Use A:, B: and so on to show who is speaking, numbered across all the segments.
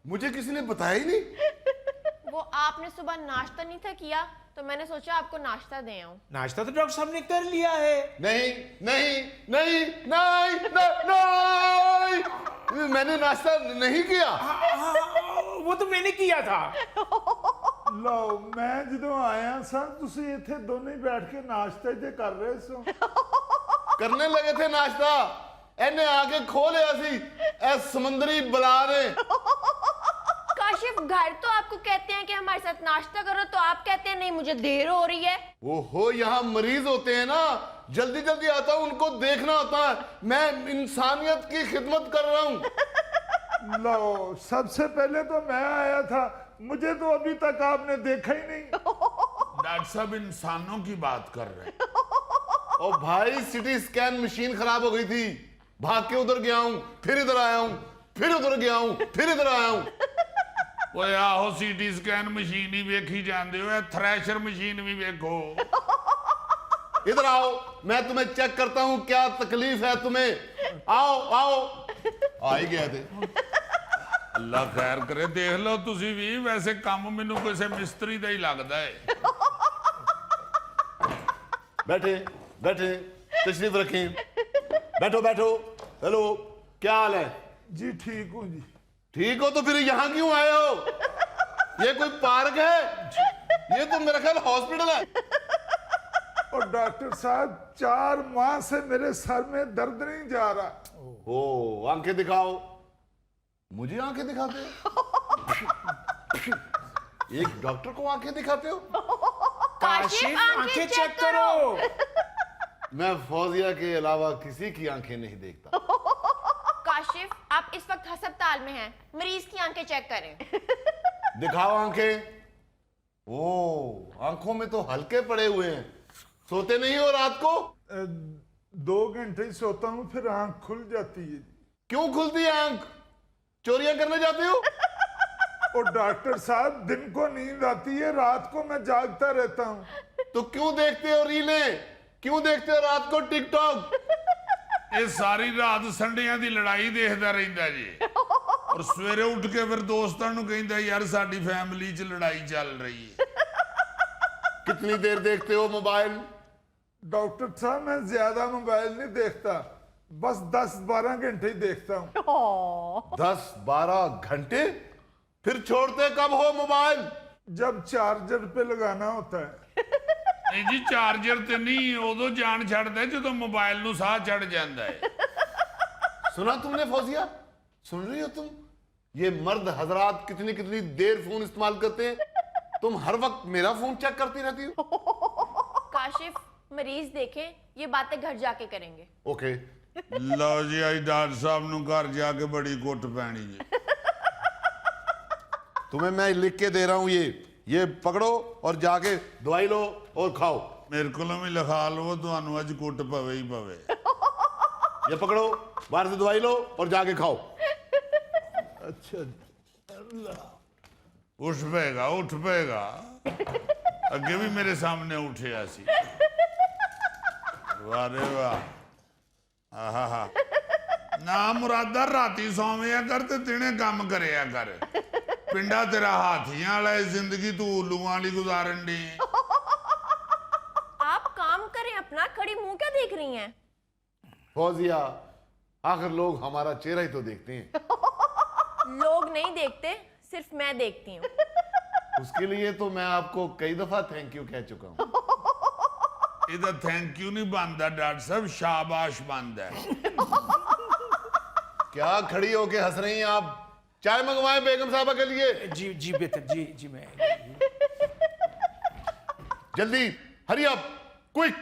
A: मुझे किसी ने बताया ही नहीं।
B: वो आपने सुबह नाश्ता नहीं था किया तो मैंने सोचा आपको नाश्ता दे आऊं।
C: नाश्ता तो डॉक्टर साहब ने कर लिया है।
A: नहीं नहीं नहीं नहीं नहीं, नहीं। मैंने नाश्ता नहीं किया।
C: वो तो मैंने किया था।
D: लो मैं ਜਦੋਂ ਆਇਆ ਸਾਂ ਤੁਸੀਂ ਇੱਥੇ ਦੋਨੇ बैठ के नाश्ता जे कर रहे सो।
A: करने लगे थे नाश्ता, एने आके खो लिया सी ए समुद्री बला ने।
B: काशिफ घर तो आपको कहते हैं कि हमारे साथ नाश्ता करो तो आप कहते हैं नहीं मुझे देर हो रही है।
A: ओहो, यहाँ मरीज होते हैं ना, जल्दी जल्दी आता हूँ, उनको देखना होता है। मैं इंसानियत की खिदमत कर रहा हूँ।
D: लो सबसे पहले तो मैं आया था, मुझे तो अभी तक आपने देखा ही नहीं।
E: डॉक्टर साहब इंसानों की बात कर रहे हैं।
A: ओ भाई, सिटी स्कैन मशीन खराब हो गई थी, भाग के उधर गया हूँ, फिर इधर आया हूँ, फिर उधर गया हूँ, फिर इधर आया हूँ।
E: ओए आहो सीटी स्कैन मशीन ही वेखी जाते हो, थ्रैशर मशीन भी वेखो।
A: इधर आओ, मैं तुम्हें चेक करता हूँ क्या तकलीफ है तुम्हें। आओ आओ, आ ही गए थे।
E: अल्लाह खैर करे, देख लो तुसी भी, वैसे काम मैनू किसी मिस्त्री का ही लगता है।
A: बैठे बैठे, तशरीफ रखें, बैठो बैठो। हेलो, क्या हाल है?
D: जी ठीक हूँ जी।
A: ठीक हो तो फिर यहाँ क्यों आए हो? ये कोई पार्क है? ये तो मेरा ख्याल हॉस्पिटल है।
D: और डॉक्टर साहब 4 माह से मेरे सर में दर्द नहीं जा रहा।
A: ओ, आंखें दिखाओ। मुझे आंखें दिखाते हो? एक डॉक्टर को आंखें दिखाते हो?
C: काशिफ आंखें चेक करो।
A: मैं फौजिया के अलावा किसी की आंखें नहीं देखता।
B: काशिफ आप इस वक्त अस्पताल में हैं, मरीज की आंखें चेक करें।
A: दिखाओ आंखें। ओ, आंखों में तो हल्के पड़े हुए हैं। सोते नहीं हो रात को?
D: 2 घंटे ही सोता हूँ, फिर आंख खुल जाती है जी।
A: क्यों खुलती है आंख? चोरियां करने जाते हो?
D: और डॉक्टर साहब दिन को नींद आती है, रात को मैं जागता रहता हूँ।
A: तो क्यों देखते हो रीलें? क्यों देखते हो रात को टिकटॉक?
E: ये सारी रात संडियां दी लड़ाई देखता रहता जी, और सवेरे उठ के फिर दोस्तों नू कहता यार साडी फैमिली च लड़ाई चल रही है।
A: कितनी देर देखते हो मोबाइल?
D: डॉक्टर साहब मैं ज्यादा मोबाइल नहीं देखता, बस 10-12 घंटे ही देखता हूँ।
A: 10-12 घंटे? फिर छोड़ते कब हो मोबाइल?
D: जब चार्जर पे लगाना होता है।
E: नहीं जी, चार्जर ते नहीं, उदो जान छड़दा है जदों मोबाइल नू साह चढ़ जाता है।
A: सुना तुमने फौजिया? सुन रही हो तुम? ये मर्द हजरात कितनी कितनी देर फोन इस्तेमाल करते हैं। तुम हर वक्त मेरा फोन चेक करती रहती हो।
B: काशिफ मरीज देखें, ये बातें घर जाके करेंगे।
A: ओके।
E: लो जी, आज डॉक्टर साहब नू घर जाके बड़ी कुट पैनी जी।
A: तुम्हें मैं लिख के दे रहा हूं, ये पकड़ो और जाके दवाई लो और खाओ।
E: मेरे को भी लिखा लो, तुहानू अज कुट पवे ही पवे।
A: ये पकड़ो, बाहर से दवाई लो और जाके खाओ।
D: अच्छा
E: उठ पेगा, उठ पेगा। अगे भी मेरे सामने उठे सी। वाह रे वाह। आहा, ना मुरादा राती सौंविया कर ते दिने काम करया कर। पिंडा तेरा हाथियां वाला है, जिंदगी तू उल्लुआं वाली गुजारन दी।
B: आप काम करें अपना, खड़ी मुंह क्या देख रही हैं?
A: फौजिया, आखिर लोग हमारा चेहरा ही तो देखते हैं।
B: लोग नहीं देखते, सिर्फ मैं देखती हूँ।
A: उसके लिए तो मैं आपको कई दफा थैंक यू कह चुका हूँ।
E: इधर थैंक यू नहीं बनता डॉक्टर साहब, शाबाश बनता है।
A: क्या खड़ी होके हंस रही हैं आप? चाय मंगवाएं बेगम साहबा के लिए?
C: जी जी बेहतर, जी जी मैं।
A: जल्दी, हरी अप, क्विक।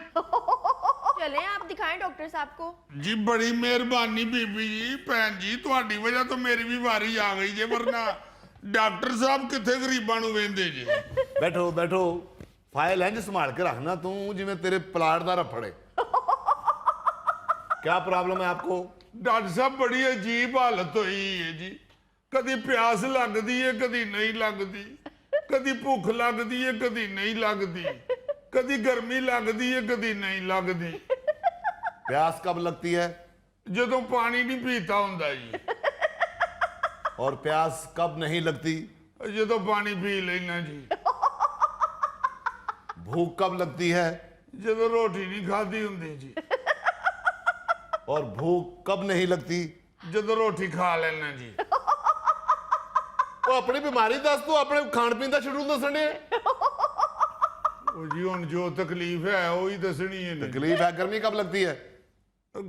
B: चलें आप दिखाएं डॉक्टर साहब को।
E: जी बड़ी मेहरबानी बीबी जी, भैन जी, तुहाडी वजह तो मेरी भी वारी आ गई जे, वरना डॉक्टर साहब किथे गरीबां नूं वेंदे जे।
A: बैठो बैठो, फाइल इंज संभाल के रखना तू जिवें तेरे प्लाट दा रफड़े। क्या प्रॉब्लम है आपको?
E: डॉक्टर साहब बड़ी अजीब हालत हुई है जी। कदी प्यास लगती है, कदी नहीं लगती। कदी भुख लगती है, कदी नहीं लगती। कदी गर्मी लगती है, कदी नहीं लगती।
A: प्यास कब लगती है?
E: जदों पानी नहीं पीता हुंदा जी।
A: और प्यास कब नहीं लगती?
E: ਜਦੋਂ ਪਾਣੀ ਪੀ ਲੈਣਾ ਜੀ।
A: भूख कब लगती है?
E: ਜਦੋਂ ਰੋਟੀ ਨਹੀਂ ਖਾਦੀ ਹੁੰਦੀ ਜੀ।
A: और भूख कब नहीं लगती?
E: ਜਦੋਂ ਰੋਟੀ ਖਾ ਲੈਣਾ ਜੀ।
A: ਉਹ ਆਪਣੀ ਬਿਮਾਰੀ ਦੱਸ, ਤੂੰ ਆਪਣੇ ਖਾਣ ਪੀਣ ਦਾ ਸ਼ਡਿਊਲ ਦੱਸਣੇ।
E: ਉਹ ਜੀ ਹੁਣ ਜੋ ਤਕਲੀਫ ਹੈ ਉਹ ਹੀ ਦੱਸਣੀ ਹੈ।
A: तकलीफ है। गर्मी कब लगती है?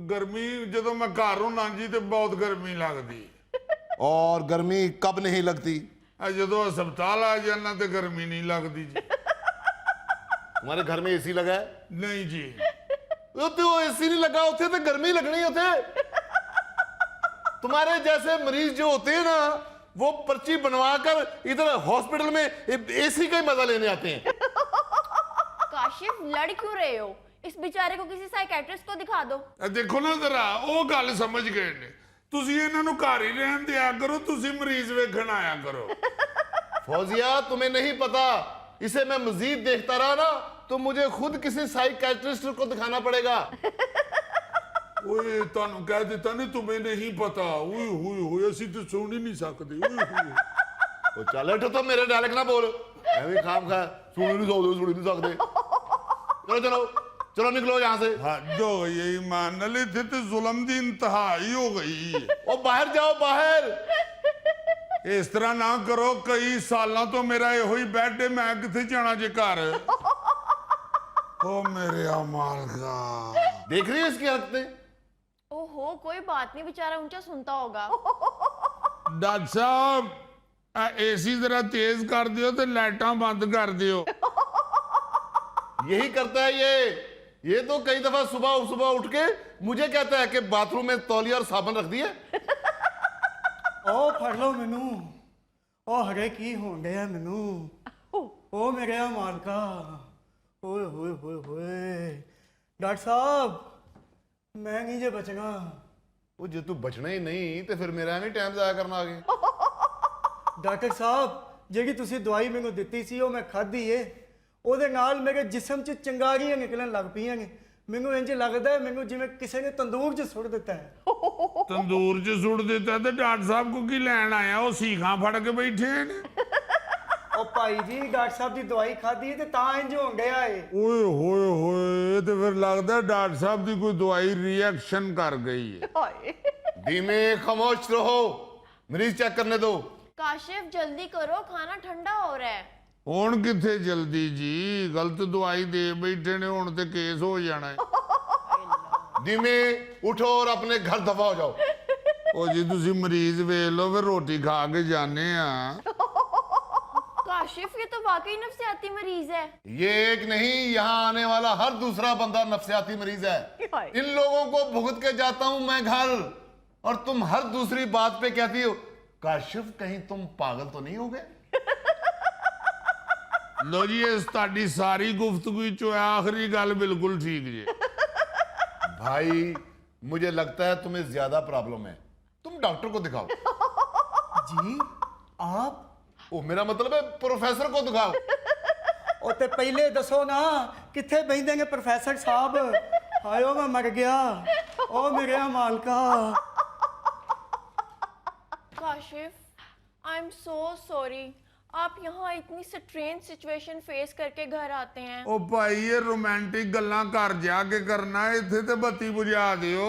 E: ਗਰਮੀ ਜਦੋਂ ਮੈਂ ਘਰ ਹੁੰਨਾ ਜੀ ਤੇ ਬਹੁਤ ਗਰਮੀ ਲੱਗਦੀ।
A: और गर्मी कब नहीं लगती?
E: ਆ ਜਦੋਂ ਹਸਪਤਾਲ ਆ ਜਾਣਾ ਤੇ ਗਰਮੀ ਨਹੀਂ ਲੱਗਦੀ ਜੀ।
A: तुम्हारे घर में एसी लगा है?
E: ਨਹੀਂ ਜੀ।
A: तो एसी नहीं लगा, उसे तो गर्मी लगनी होते। तुम्हारे जैसे मरीज जो होते हैं ना, वो पर्ची बनवाकर इधर हॉस्पिटल में एसी का ही मजा लेने आते हैं।
B: काशिफ लड़ क्यों रहे हो? इस बेचारे को किसी साइकेट्रिस्ट को दिखा दो।
E: ਇਹ ਦੇਖੋ ਨਾ ਜ਼ਰਾ ਉਹ ਗੱਲ ਸਮਝ ਗਏ ਨੇ। ਤੁਸੀਂ ਇਹਨਾਂ ਨੂੰ ਘਰ ਹੀ ਰਹਿਣ ਦਿਆ ਕਰੋ, ਤੁਸੀਂ ਮਰੀਜ਼ ਵੇਖਣ ਆਇਆ ਕਰੋ।
A: फौजिया, तुम्हें नहीं पता, इसे मैं मजीद देखता रहा ना तो मुझे खुद किसी साइकेट्रिस्ट को दिखाना पड़ेगा।
E: ਓਏ ਤੁਹਾਨੂੰ ਕਹਿ ਦਿੱਤਾ ਨਹੀਂ तुम्हें नहीं पता। ਓਏ ਹੋਏ ਹੋਏ ਅਸੀਂ ਤੇ ਸੁਣ ਹੀ ਨਹੀਂ ਸਕਦੇ। ਓਏ ਹੋਏ
A: वो चल उठो, तो मेरे डायलॉग ना बोल। मैं भी खाम खा सुन ही नहीं सकते। चलो चलो चलो निकलो यहाँ से।
E: हद हो गई है ईमान नाल, इत्थे ते जुल्म दी इंतहा ही हो गई है।
A: ओ बाहर जाओ, बाहर।
E: इस तरह ना करो, कई सालों तो मेरा ਇਹੋ ਹੀ ਬੈੱਡ ਹੈ, ਮੈਂ ਕਿੱਥੇ ਜਾਣਾ ਜੇ ਘਰ। ओ मेरे अमाल का
A: देख रही है इसकी हरकतें?
B: ओहो, कोई बात नहीं, बेचारा ऊंचा सुनता होगा।
E: डॉक्टर साहब एसी जरा तेज कर दियो ते लाइटां बंद कर दियो।
A: यही करता है ये तो कई दफा सुबह सुबह उठ के मुझे कहता है कि बाथरूम में तौलिया और साबुन रख दिए।
C: ओ फड़ लो मैनू। ओ हरे की होण डया मैनू। ओ मेरे मालका। ओए होए होए होए। डॉक्टर साहब मैं नहीं जे बचना।
A: वो जे तू बचना ही नहीं तो फिर मेरा नहीं टाइम जाया करना आगे।
C: डॉक्टर साहब ਜਿਹੜੀ ਤੁਸੀਂ ਦਵਾਈ ਮੈਨੂੰ ਦਿੱਤੀ ਸੀ ਉਹ ਮੈਂ ਖਾਧੀ ਏ, ਉਹਦੇ ਨਾਲ ਮੇਰੇ ਜਿਸਮ 'ਚ ਚੰਗਾਰੀਆਂ ਨਿਕਲਣ ਲੱਗ ਪਈਆਂ ਨੇ। ਮੈਨੂੰ ਇੰਜ ਲੱਗਦਾ ਹੈ ਮੈਨੂੰ ਜਿਵੇਂ ਕਿਸੇ ਨੇ ਤੰਦੂਰ 'ਚ ਸੁੱਟ ਦਿੱਤਾ ਹੈ।
E: ਤੰਦੂਰ 'ਚ ਸੁੱਟ ਦਿੱਤਾ ਤੇ ਡਾਕਟਰ ਸਾਹਿਬ ਕੋ ਕੀ ਲੈਣ ਆਇਆ? ਉਹ ਸੀਖਾਂ ਫੜ ਕੇ ਬੈਠੇ ਨੇ।
C: ਉਹ ਭਾਈ ਜੀ ਡਾਕਟਰ ਸਾਹਿਬ ਦੀ ਦਵਾਈ ਖਾਧੀ ਹੈ ਤੇ ਤਾਂ ਇੰਜ ਹੋਣ ਡਿਆ ਏ।
E: ਓਏ ਹੋਏ ਹੋਏ, ਤੇ ਫਿਰ ਲੱਗਦਾ ਡਾਕਟਰ ਸਾਹਿਬ ਦੀ ਕੋਈ ਦਵਾਈ ਰਿਐਕਸ਼ਨ ਕਰ ਗਈ ਹੈ।
C: ਹਾਏ
A: धीमे खामोश रहो, मरीज चेक करने दो।
B: काशिफ जल्दी करो, खाना ठंडा हो रहा है।
E: ਹੁਣ ਕਿੱਥੇ ਜਲਦੀ ਜੀ, ਗਲਤ ਦਵਾਈ ਦੇ ਬੈਠੇ ਨੇ, ਹੁਣ ਤੇ ਕੇਸ ਹੋ ਜਾਣਾ ਹੈ।
A: धीमे उठो और अपने घर दफा हो जाओ।
E: ਉਹ ਜੀ ਤੁਸੀਂ ਮਰੀਜ਼ ਵੇਖ ਲਓ, ਫਿਰ ਰੋਟੀ ਖਾ ਕੇ ਜਾਣੇ ਆ।
B: काशिफ ये तो वाकई नफसियाती मरीज है।
A: ये एक नहीं, यहाँ आने वाला हर दूसरा बंदा नफसियाती मरीज है। इन लोगों को भुगत के जाता हूं मैं घर, और तुम हर दूसरी बात पे कहती हो काशिफ कहीं तुम पागल तो नहीं हो गए?
E: ਲੋ ਜੀ ਇਸ ਤੁਹਾਡੀ ਸਾਰੀ ਗੁਫ਼ਤਗੂ ਚੋਂ ਆਖਰੀ ਗੱਲ ਬਿਲਕੁਲ ਠੀਕ ਜੇ।
A: भाई मुझे लगता है तुम्हें ज्यादा प्रॉब्लम है, तुम डॉक्टर को दिखाओ।
C: ਜੀ ਆਪ
A: ओ मेरा मतलब है प्रोफेसर को दिखाओ।
C: ਉਹ ਤੇ ਪਹਿਲੇ ਦੱਸੋ ਨਾ ਕਿੱਥੇ ਬੈਠਦੇ ਨੇ ਪ੍ਰੋਫੈਸਰ ਸਾਹਿਬ? ਹਾਇਓ ਮੈਂ ਮਰ ਗਿਆ। ਉਹ ਮੇਰੇ ਮਾਲਕਾ।
B: Kashif, I am so sorry. आप यहाँ इतनी स्ट्रेंज सिचुएशन फेस करके घर आते हैं।
E: ਉਹ ਭਾਈ ਇਹ ਰੋਮਾਂਟਿਕ ਗੱਲਾਂ ਘਰ ਜਾ ਕੇ ਕਰਨਾ, ਇੱਥੇ ਤੇ ਬੱਤੀ ਬੁਝਾ ਦਿਓ।